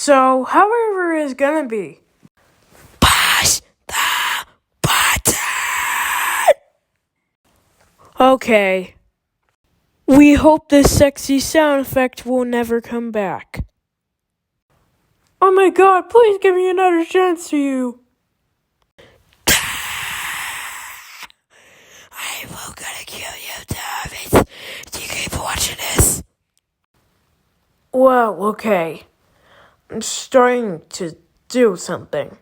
So, however it's gonna be. Push the button! Okay. We hope this sexy sound effect will never come back. Oh my god, please give me another chance to you. I'm gonna kill you, David. Do you keep watching this? Well, okay. I'm starting to do something.